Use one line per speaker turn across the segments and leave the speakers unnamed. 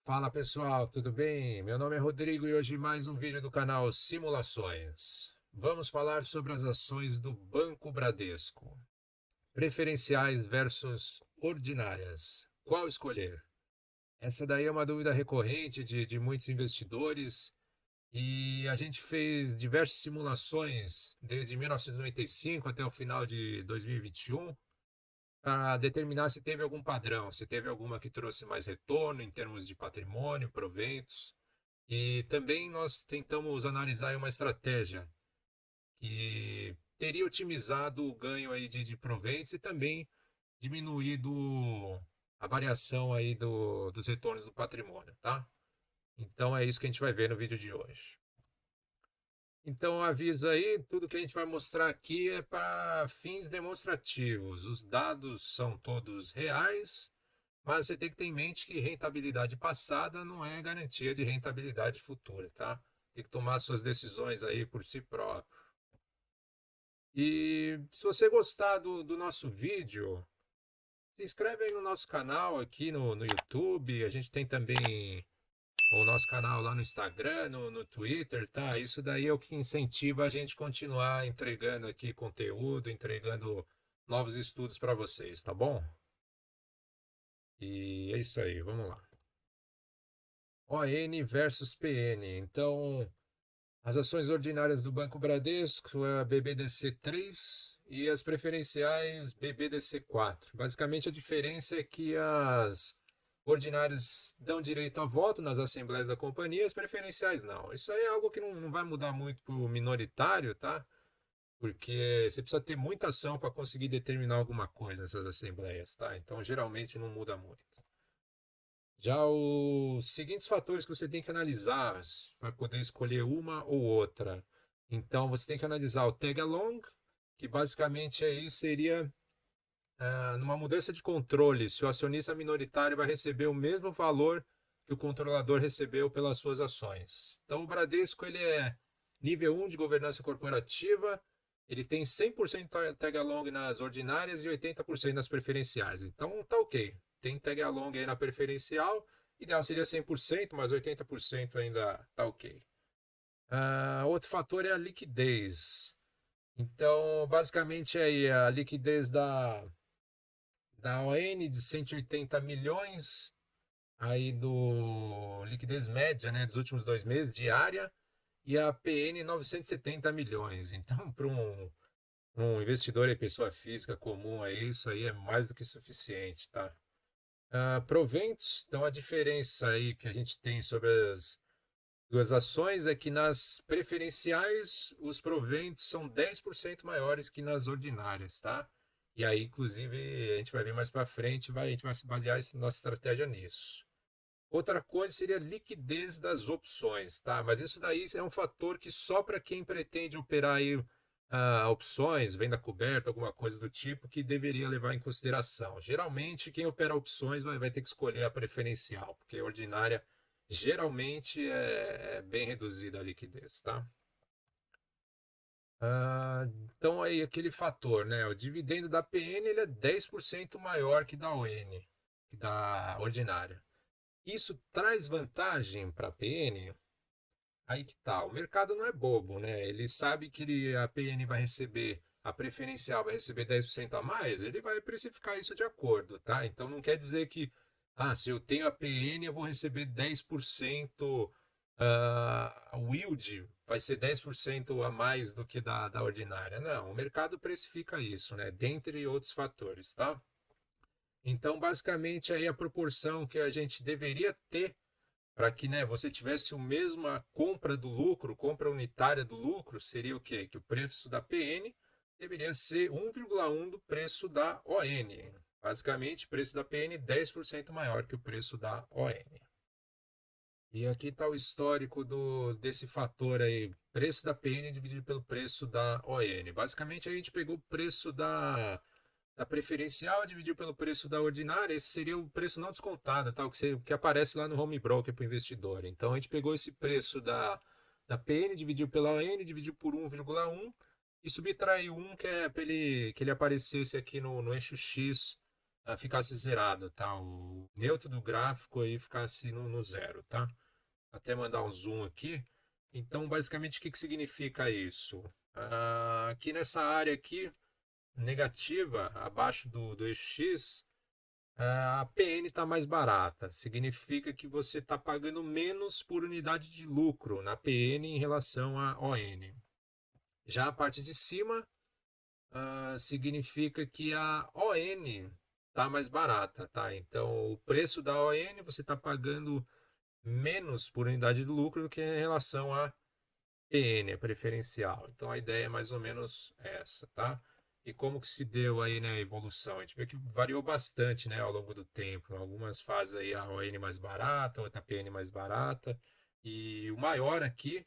Fala pessoal, tudo bem? Meu nome é Rodrigo e hoje mais um vídeo do canal Simulações. Vamos falar sobre as ações do Banco Bradesco. Preferenciais versus ordinárias. Qual escolher? Essa daí é uma dúvida recorrente de muitos investidores e a gente fez diversas simulações desde 1995 até o final de 2021 para determinar se teve algum padrão, se teve alguma que trouxe mais retorno em termos de patrimônio, proventos. E também nós tentamos analisar uma estratégia que teria otimizado o ganho aí de proventos e também diminuído a variação aí dos retornos do patrimônio, tá? Então é isso que a gente vai ver no vídeo de hoje. Então, aviso aí, tudo que a gente vai mostrar aqui é para fins demonstrativos. Os dados são todos reais, mas você tem que ter em mente que rentabilidade passada não é garantia de rentabilidade futura, tá? Tem que tomar suas decisões aí por si próprio. E se você gostar do nosso vídeo, se inscreve aí no nosso canal aqui no YouTube. A gente tem também o nosso canal lá no Instagram, no Twitter, tá? Isso daí é o que incentiva a gente continuar entregando aqui conteúdo, entregando novos estudos para vocês, tá bom? E é isso aí, vamos lá. ON versus PN. Então, as ações ordinárias do Banco Bradesco é a BBDC3 e as preferenciais BBDC4. Basicamente, a diferença é que as ordinárias dão direito a voto nas assembleias da companhia, as preferenciais não. Isso aí é algo que não vai mudar muito para o minoritário, tá? Porque você precisa ter muita ação para conseguir determinar alguma coisa nessas assembleias, tá? Então, geralmente não muda muito. Já os seguintes fatores que você tem que analisar para poder escolher uma ou outra. Então, você tem que analisar o tag along, que basicamente aí seria numa mudança de controle, se o acionista minoritário vai receber o mesmo valor que o controlador recebeu pelas suas ações. Então, o Bradesco ele é nível 1 de governança corporativa, ele tem 100% tag along nas ordinárias e 80% nas preferenciais. Então, tá ok. Tem tag along aí na preferencial, ideal seria 100%, mas 80% ainda tá ok. Outro fator é a liquidez. Então, basicamente aí a liquidez da ON de 180 milhões, aí do liquidez média, né, dos últimos 2 meses, diária, e a PN 970 milhões. Então, para um investidor e pessoa física comum, aí, isso aí é mais do que suficiente, tá? Proventos, então a diferença aí que a gente tem sobre as duas ações é que nas preferenciais os proventos são 10% maiores que nas ordinárias, tá? E aí, inclusive, a gente vai ver mais para frente, a gente vai se basear nossa estratégia nisso. Outra coisa seria a liquidez das opções, tá? Mas isso daí é um fator que só para quem pretende operar aí, opções, venda coberta, alguma coisa do tipo, que deveria levar em consideração. Geralmente, quem opera opções vai ter que escolher a preferencial, porque a ordinária geralmente é bem reduzida a liquidez, tá? Então aí aquele fator, né? O dividendo da PN ele é 10% maior que da ON, que da ordinária. Isso traz vantagem para a PN? Aí que tá. O mercado não é bobo, né? Ele sabe que a PN vai receber, a preferencial vai receber 10% a mais, ele vai precificar isso de acordo, tá? Então não quer dizer que, se eu tenho a PN, eu vou receber 10%, o yield vai ser 10% a mais do que da ordinária. Não, o mercado precifica isso, né? Dentre outros fatores, tá? Então, basicamente, aí a proporção que a gente deveria ter para que, né, você tivesse o mesma compra do lucro, compra unitária do lucro, seria o quê? Que o preço da PN deveria ser 1,1 do preço da ON. Basicamente, o preço da PN 10% maior que o preço da ON. E aqui está o histórico desse fator aí, preço da PN dividido pelo preço da ON. Basicamente, a gente pegou o preço da preferencial dividido pelo preço da ordinária, esse seria o preço não descontado, tá? Que aparece lá no home broker para o investidor. Então a gente pegou esse preço da PN, dividiu pela ON, dividiu por 1,1 e subtrair um que é para que ele aparecesse aqui no eixo X, ficasse zerado, tá? O neutro do gráfico aí ficasse no zero, tá? Até mandar um zoom aqui. Então, basicamente, o que significa isso? Aqui nessa área aqui, negativa, abaixo do eixo X, a PN está mais barata. Significa que você está pagando menos por unidade de lucro na PN em relação à ON. Já a parte de cima, significa que a ON está mais barata, tá? Então, o preço da ON você está pagando menos por unidade de lucro do que em relação à PN, a preferencial. Então, a ideia é mais ou menos essa, tá? E como que se deu aí, né, a evolução? A gente vê que variou bastante, né, ao longo do tempo. Em algumas fases aí a ON mais barata, outra PN mais barata. E o maior aqui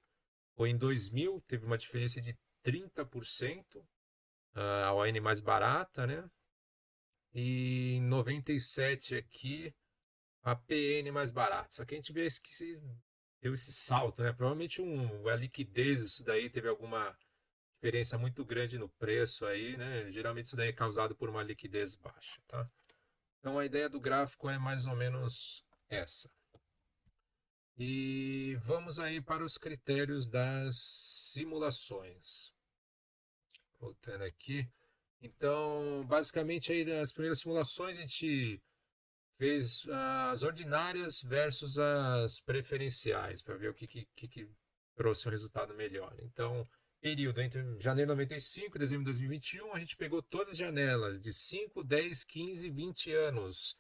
foi em 2000, teve uma diferença de 30%, a ON mais barata, né? E em 97 aqui, a PN mais barata. Só que a gente vê que deu esse salto, né? Provavelmente a liquidez, isso daí teve alguma diferença muito grande no preço aí, né? Geralmente isso daí é causado por uma liquidez baixa, tá? Então a ideia do gráfico é mais ou menos essa. E vamos aí para os critérios das simulações. Voltando aqui. Então, basicamente aí nas primeiras simulações a gente fez as ordinárias versus as preferenciais para ver o que trouxe um resultado melhor. Então, período entre janeiro de 95 e dezembro de 2021, a gente pegou todas as janelas de 5, 10, 15 e 20 anos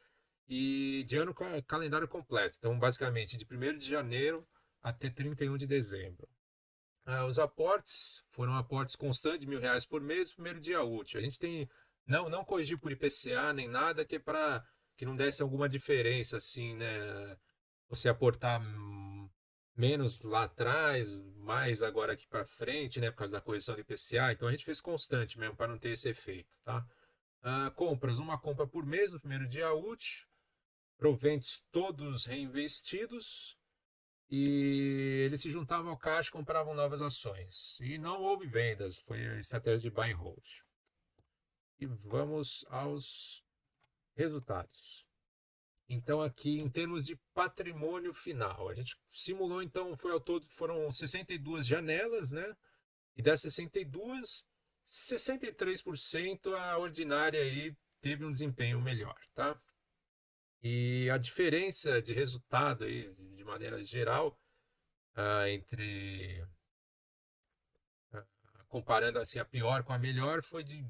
e de ano calendário completo. Então, basicamente, de 1º de janeiro até 31 de dezembro. Os aportes foram aportes constantes de R$ 1.000 por mês, primeiro dia útil. A gente tem não corrigir por IPCA nem nada que é para que não desse alguma diferença assim, né? Você aportar menos lá atrás, mais agora aqui para frente, né? Por causa da correção do IPCA. Então a gente fez constante mesmo para não ter esse efeito, tá? Compras, uma compra por mês no primeiro dia útil, proventos todos reinvestidos e eles se juntavam ao caixa e compravam novas ações. E não houve vendas, foi a estratégia de buy and hold. E vamos aos resultados. Então, aqui em termos de patrimônio final, a gente simulou, então, foi ao todo, foram 62 janelas, né? E das 62, 63% a ordinária aí teve um desempenho melhor, tá? E a diferença de resultado aí, de maneira geral, entre comparando assim a pior com a melhor foi de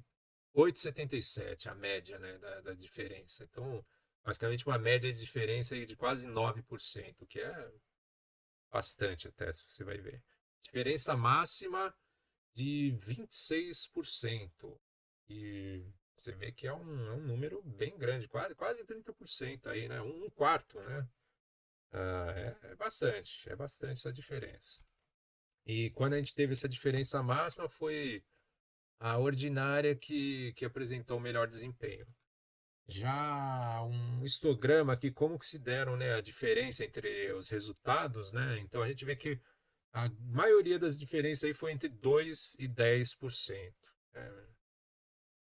8,77 a média, né, da diferença. Então, basicamente uma média de diferença aí de quase 9%, que é bastante até, se você vai ver. Diferença máxima de 26%. E você vê que é um número bem grande, quase 30% aí, né? Um quarto, né? É bastante essa diferença. E quando a gente teve essa diferença máxima, foi a ordinária que apresentou o melhor desempenho. Já um histograma aqui, como que se deram, né, a diferença entre os resultados, né? Então a gente vê que a maioria das diferenças aí foi entre 2 e 10%.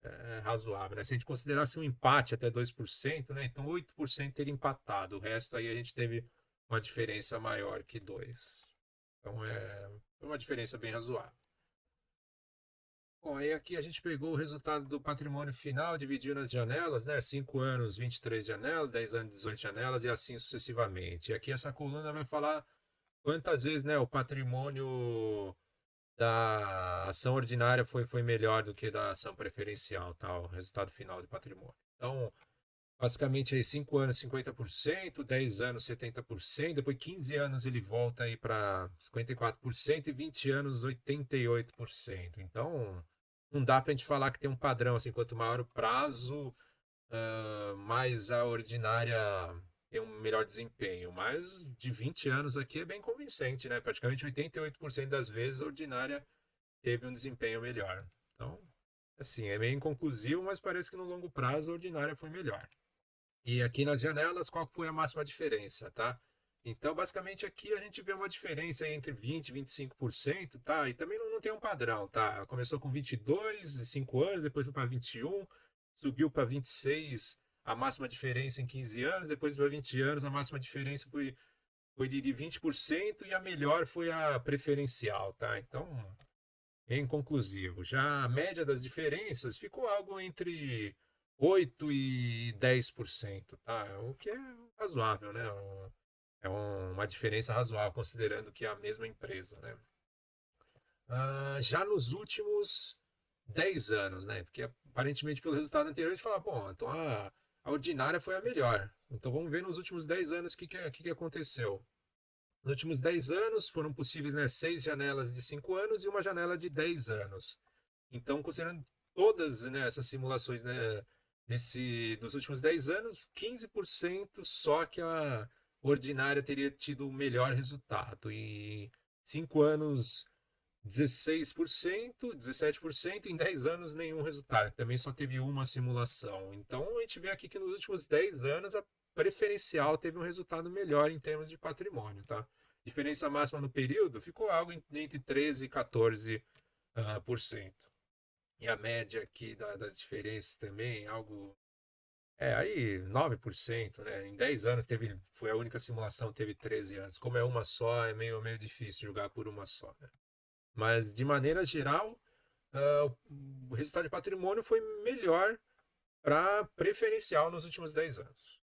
É razoável, né? Se a gente considerasse um empate até 2%, né? Então 8% teria empatado. O resto aí a gente teve uma diferença maior que 2. Então é uma diferença bem razoável. Bom, aí aqui a gente pegou o resultado do patrimônio final, dividiu nas janelas, né? 5 anos, 23 janelas, 10 anos, 18 janelas e assim sucessivamente. E aqui essa coluna vai falar quantas vezes, né, o patrimônio da ação ordinária foi melhor do que da ação preferencial, tá? O resultado final de patrimônio. Então, basicamente aí 5 anos 50%, 10 anos 70%, depois 15 anos ele volta aí para 54% e 20 anos 88%. Então, não dá para a gente falar que tem um padrão assim, quanto maior o prazo, mais a ordinária tem um melhor desempenho. Mas de 20 anos aqui é bem convincente, né? Praticamente 88% das vezes a ordinária teve um desempenho melhor. Então, assim, é meio inconclusivo, mas parece que no longo prazo a ordinária foi melhor. E aqui nas janelas, qual foi a máxima diferença, tá? Então, basicamente, aqui a gente vê uma diferença entre 20% e 25%, tá? E também não tem um padrão, tá? Começou com 22 e 5 anos, depois foi para 21, subiu para 26, a máxima diferença em 15 anos, depois para 20 anos, a máxima diferença foi de 20% e a melhor foi a preferencial, tá? Então, é inconclusivo. Já a média das diferenças ficou algo entre 8 e 10%, tá? O que é razoável, né? Uma diferença razoável, considerando que é a mesma empresa, né? Já nos últimos 10 anos, né? Porque aparentemente pelo resultado anterior a gente fala, bom, então a ordinária foi a melhor. Então vamos ver nos últimos 10 anos o que aconteceu. Nos últimos 10 anos foram possíveis, né, 6 janelas de 5 anos e uma janela de 10 anos. Então, considerando todas, né, essas simulações, né, dos últimos 10 anos, 15% só que a ordinária teria tido o melhor resultado. E 5 anos, 16%, 17%, em 10 anos nenhum resultado. Também só teve uma simulação. Então, a gente vê aqui que nos últimos 10 anos a preferencial teve um resultado melhor em termos de patrimônio, tá? Diferença máxima no período ficou algo entre 13 e 14%. E a média aqui das diferenças também, algo. Aí 9%, né? Em 10 anos foi a única simulação, teve 13 anos. Como é uma só, é meio difícil jogar por uma só, né? Mas, de maneira geral, o resultado de patrimônio foi melhor para preferencial nos últimos 10 anos.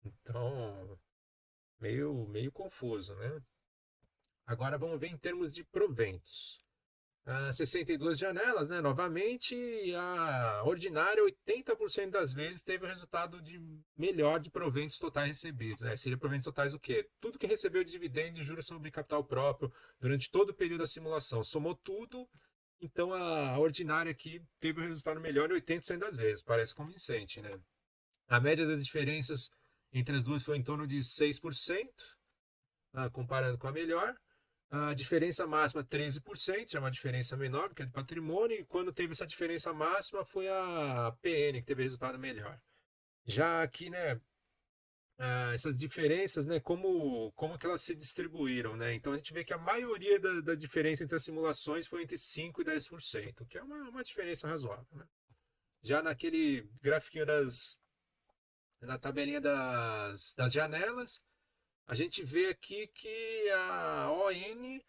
Então, meio confuso, né? Agora vamos ver em termos de proventos. 62 janelas, né? Novamente, a ordinária, 80% das vezes, teve o resultado de melhor de proventos totais recebidos. Né? Seria proventos totais o quê? Tudo que recebeu de dividendo e juros sobre capital próprio durante todo o período da simulação. Somou tudo, então a ordinária aqui teve o resultado melhor em 80% das vezes. Parece convincente, né? A média das diferenças entre as duas foi em torno de 6%, comparando com a melhor. A diferença máxima 13%, já é uma diferença menor do que a de patrimônio, e quando teve essa diferença máxima foi a PN que teve resultado melhor. Já aqui, né, essas diferenças, né, como que elas se distribuíram, né? Então a gente vê que a maioria da diferença entre as simulações foi entre 5% e 10%, que é uma diferença razoável, né? Já naquele grafiquinho na tabelinha das janelas, a gente vê aqui que a ON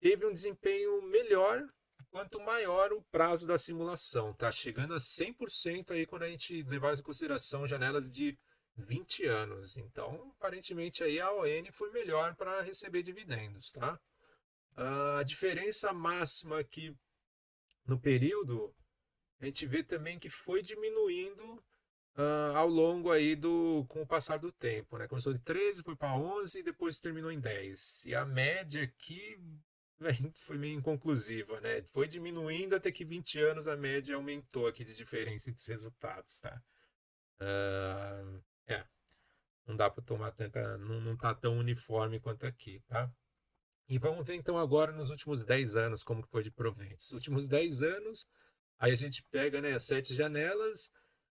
teve um desempenho melhor quanto maior o prazo da simulação, tá? Chegando a 100% aí quando a gente levar em consideração janelas de 20 anos. Então, aparentemente aí a ON foi melhor para receber dividendos, tá? A diferença máxima aqui no período, a gente vê também que foi diminuindo ao longo aí com o passar do tempo, né? Começou de 13, foi para 11 e depois terminou em 10. E a média aqui foi meio inconclusiva, né? Foi diminuindo até que 20 anos a média aumentou aqui de diferença entre os resultados, tá? É, não dá para tomar tanta, não tá tão uniforme quanto aqui, tá? E vamos ver então agora nos últimos 10 anos como que foi de proventos. Os últimos 10 anos, aí a gente pega, né, 7 janelas.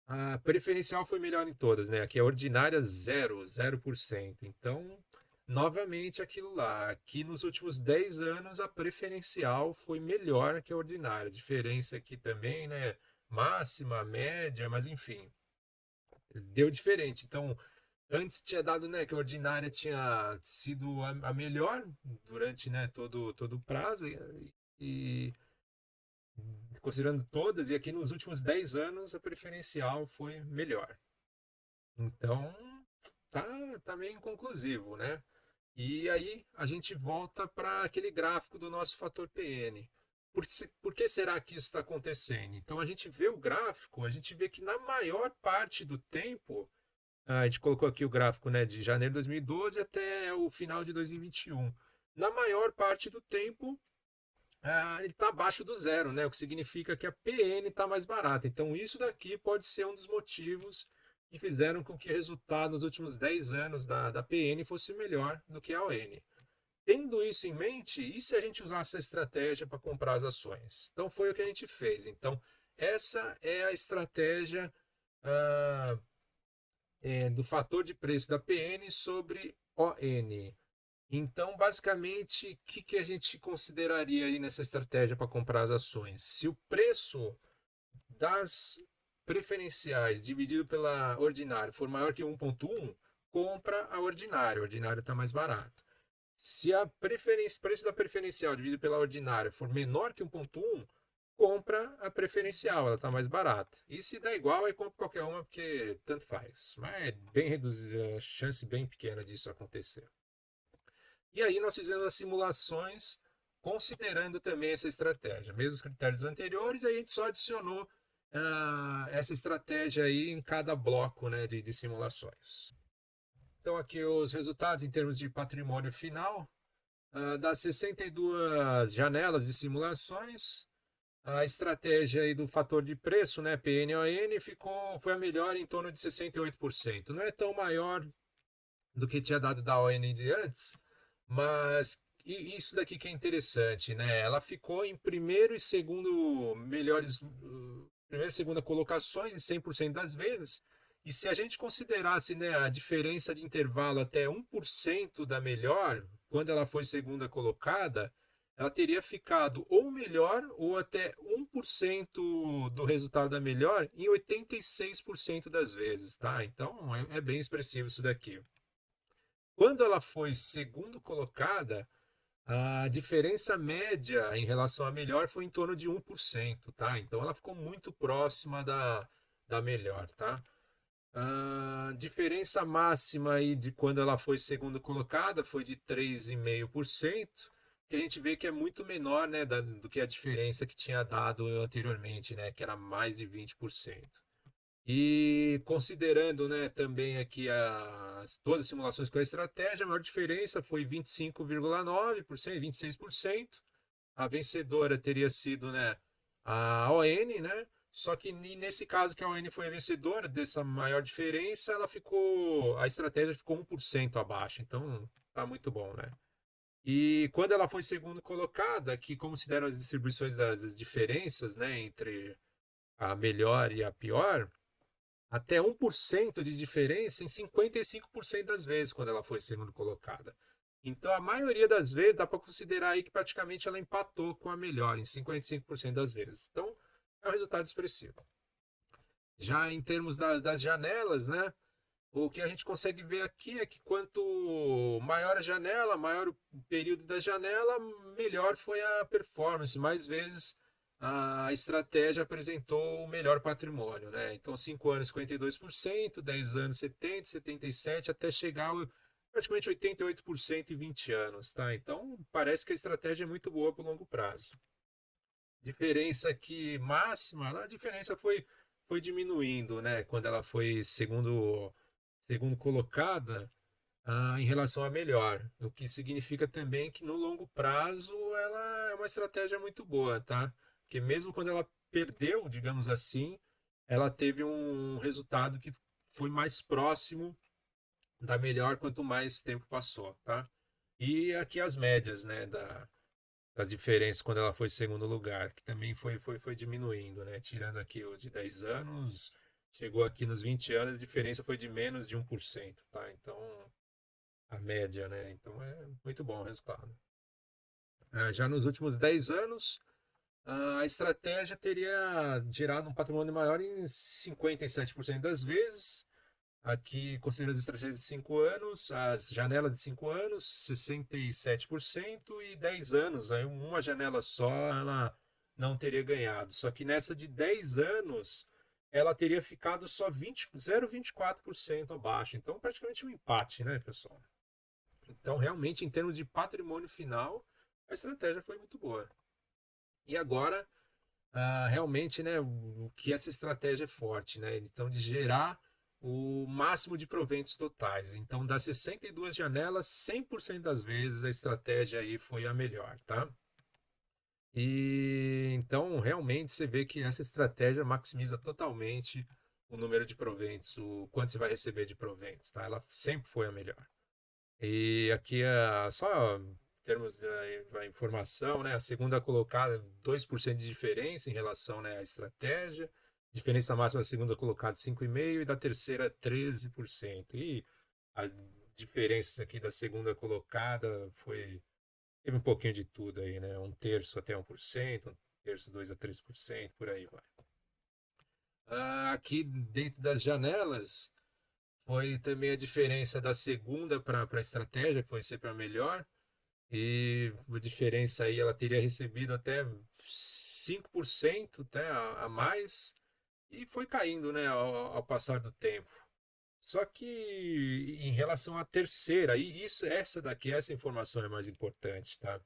A preferencial foi melhor em todas, né? Aqui é ordinária 0%. Então, novamente aquilo lá. Aqui nos últimos 10 anos a preferencial foi melhor que a ordinária. Diferença aqui também, né? Máxima, média, mas enfim, deu diferente. Então, antes tinha dado, né, que a ordinária tinha sido a melhor durante, né, todo o prazo e considerando todas, e aqui nos últimos 10 anos a preferencial foi melhor. Então, tá meio inconclusivo, né? E aí a gente volta para aquele gráfico do nosso fator PN. Por que será que isso está acontecendo? Então a gente vê o gráfico, a gente vê que na maior parte do tempo, a gente colocou aqui o gráfico, né, de janeiro de 2012 até o final de 2021. Na maior parte do tempo, ele está abaixo do zero, né? O que significa que a PN está mais barata. Então, isso daqui pode ser um dos motivos que fizeram com que o resultado nos últimos 10 anos da PN fosse melhor do que a ON. Tendo isso em mente, e se a gente usar essa estratégia para comprar as ações? Então, foi o que a gente fez. Então, essa é a estratégia do fator de preço da PN sobre ON. Então, basicamente, o que a gente consideraria aí nessa estratégia para comprar as ações? Se o preço das preferenciais dividido pela ordinária for maior que 1,1, compra a ordinária está mais barato. Se a preço da preferencial dividido pela ordinária for menor que 1,1, compra a preferencial, ela está mais barata. E se dá igual, aí compra qualquer uma, porque tanto faz. Mas é bem reduzida, a chance bem pequena disso acontecer. E aí nós fizemos as simulações considerando também essa estratégia. Mesmos critérios anteriores, aí a gente só adicionou essa estratégia aí em cada bloco, né, de simulações. Então aqui os resultados em termos de patrimônio final. Das 62 janelas de simulações, a estratégia aí do fator de preço, né, PNON, foi a melhor em torno de 68%. Não é tão maior do que tinha dado da ON de antes, mas isso daqui que é interessante, né? Ela ficou em primeiro e segundo melhores, primeira e segunda colocações em 100% das vezes. E se a gente considerasse, né, a diferença de intervalo até 1% da melhor, quando ela foi segunda colocada, ela teria ficado ou melhor ou até 1% do resultado da melhor em 86% das vezes, tá? Então é bem expressivo isso daqui. Quando ela foi segundo colocada, a diferença média em relação à melhor foi em torno de 1%, tá? Então ela ficou muito próxima da melhor, tá? A diferença máxima aí de quando ela foi segundo colocada foi de 3,5%, que a gente vê que é muito menor, né, do que a diferença que tinha dado anteriormente, né, que era mais de 20%. E considerando, né, também aqui todas as simulações com a estratégia, a maior diferença foi 25,9%, 26%. A vencedora teria sido, né, a ON, né? Só que nesse caso que a ON foi a vencedora dessa maior diferença, a estratégia ficou 1% abaixo. Então, tá muito bom, né? E quando ela foi segundo colocada, que consideram as distribuições das diferenças, né, entre a melhor e a pior, até 1% de diferença em 55% das vezes quando ela foi segundo colocada. Então, a maioria das vezes dá para considerar aí que praticamente ela empatou com a melhor em 55% das vezes. Então, é um resultado expressivo. Já em termos das janelas, né? O que a gente consegue ver aqui é que quanto maior a janela, maior o período da janela, melhor foi a performance. Mais vezes a estratégia apresentou o melhor patrimônio, né? Então, 5 anos 52%, 10 anos 70%, 77%, até chegar praticamente 88% em 20 anos, tá? Então, parece que a estratégia é muito boa para o longo prazo. Diferença aqui máxima, a diferença foi diminuindo, né? Quando ela foi segundo colocada, em relação à melhor, o que significa também que no longo prazo ela é uma estratégia muito boa, tá? Porque mesmo quando ela perdeu, digamos assim, ela teve um resultado que foi mais próximo da melhor quanto mais tempo passou, tá? E aqui as médias, né, das diferenças quando ela foi segundo lugar, que também foi diminuindo, né? Tirando aqui os de 10 anos, chegou aqui nos 20 anos, a diferença foi de menos de 1%, tá? Então, a média, né? Então é muito bom o resultado. Já nos últimos 10 anos, a estratégia teria gerado um patrimônio maior em 57% das vezes. Aqui, considerando as estratégias de 5 anos, as janelas de 5 anos, 67% e 10 anos. Aí uma janela só ela não teria ganhado. Só que nessa de 10 anos, ela teria ficado só 0,24% abaixo. Então, praticamente um empate, né, pessoal? Então, realmente, em termos de patrimônio final, a estratégia foi muito boa. E agora, realmente, né, o que essa estratégia é forte, né? Então, de gerar o máximo de proventos totais. Então, das 62 janelas, 100% das vezes a estratégia aí foi a melhor, tá? E então, realmente, você vê que essa estratégia maximiza totalmente o número de proventos, o quanto você vai receber de proventos, tá? Ela sempre foi a melhor. E aqui só em termos da informação, né? A segunda colocada, 2% de diferença em relação, né, à estratégia. Diferença máxima da segunda colocada, 5,5%, e da terceira, 13%. E a diferenças aqui da segunda colocada teve um pouquinho de tudo aí, né? Um terço até 1%, um terço 2 a 3%, por aí vai. Aqui dentro das janelas, foi também a diferença da segunda para a estratégia, que foi sempre a melhor. E a diferença aí, ela teria recebido até 5%, até a mais, e foi caindo, né, ao passar do tempo. Só que em relação à terceira, e essa informação é mais importante, tá?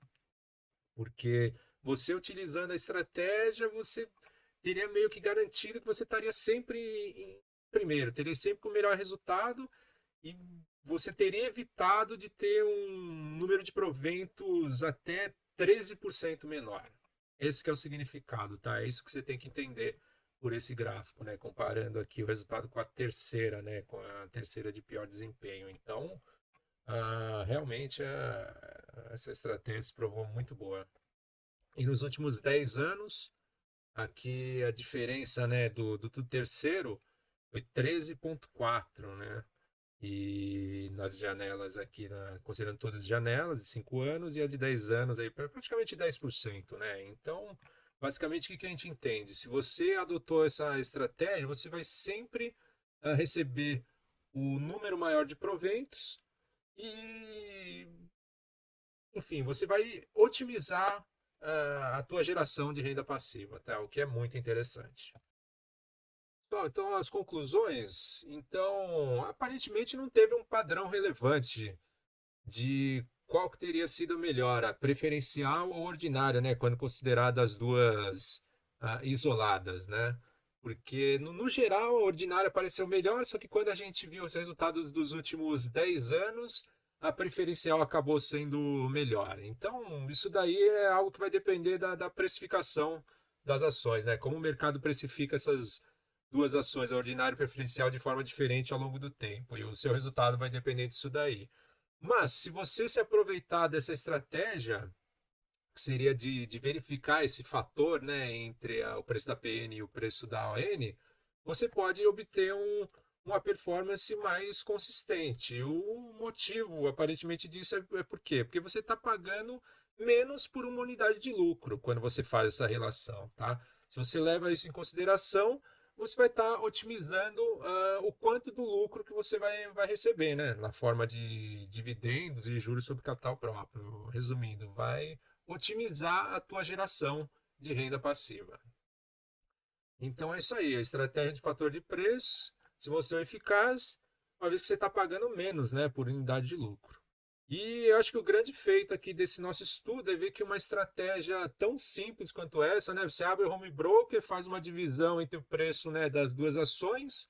Porque você utilizando a estratégia, você teria meio que garantido que você estaria sempre em primeiro, teria sempre com o melhor resultado e você teria evitado de ter um número de proventos até 13% menor. Esse que é o significado, tá? É isso que você tem que entender por esse gráfico, né? Comparando aqui o resultado com a terceira, né? Com a terceira de pior desempenho. Então, realmente essa estratégia se provou muito boa. E nos últimos 10 anos, aqui a diferença, né, do terceiro foi 13,4, né? E nas janelas aqui, considerando todas as janelas, de 5 anos, e a de 10 anos, aí, praticamente 10%, né? Então, basicamente, o que a gente entende? Se você adotou essa estratégia, você vai sempre receber o número maior de proventos e, enfim, você vai otimizar a tua geração de renda passiva, tá? O que é muito interessante. Bom, então, as conclusões. Então, aparentemente não teve um padrão relevante de qual que teria sido melhor, a preferencial ou ordinária, né? Quando considerado as duas isoladas, né? Porque, no geral, a ordinária pareceu melhor, só que quando a gente viu os resultados dos últimos 10 anos, a preferencial acabou sendo melhor. Então, isso daí é algo que vai depender da precificação das ações, né? Como o mercado precifica essas duas ações, a ordinária e preferencial, de forma diferente ao longo do tempo. E o seu resultado vai depender disso daí. Mas, se você se aproveitar dessa estratégia, que seria de verificar esse fator, né, entre o preço da PN e o preço da ON, você pode obter uma performance mais consistente. O motivo, aparentemente, disso é por quê? Porque você está pagando menos por uma unidade de lucro quando você faz essa relação, tá? Se você leva isso em consideração, você vai estar otimizando o quanto do lucro que você vai receber, né? Na forma de dividendos e juros sobre capital próprio. Resumindo, vai otimizar a tua geração de renda passiva. Então é isso aí, a estratégia de fator de preço se mostrou eficaz, uma vez que você está pagando menos, né, por unidade de lucro. E eu acho que o grande feito aqui desse nosso estudo é ver que uma estratégia tão simples quanto essa, né, você abre o home broker, faz uma divisão entre o preço, né, das duas ações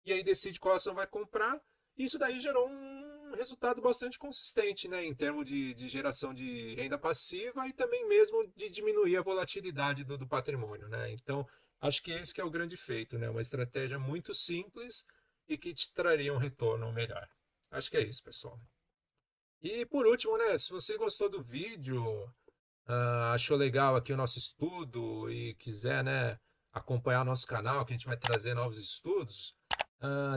e aí decide qual ação vai comprar. Isso daí gerou um resultado bastante consistente, né, em termos de geração de renda passiva e também mesmo de diminuir a volatilidade do patrimônio, né? Então, acho que esse que é o grande feito, né? Uma estratégia muito simples e que te traria um retorno melhor. Acho que é isso, pessoal. E por último, né, se você gostou do vídeo, achou legal aqui o nosso estudo e quiser, né, acompanhar nosso canal, que a gente vai trazer novos estudos,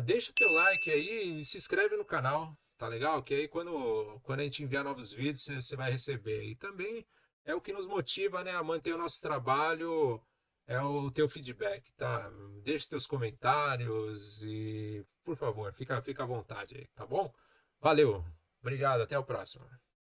deixa teu like aí e se inscreve no canal, tá legal? Que aí quando a gente enviar novos vídeos, você vai receber. E também é o que nos motiva, né, a manter o nosso trabalho, é o teu feedback, tá? Deixa teus comentários e, por favor, fica à vontade aí, tá bom? Valeu, obrigado, até o próximo.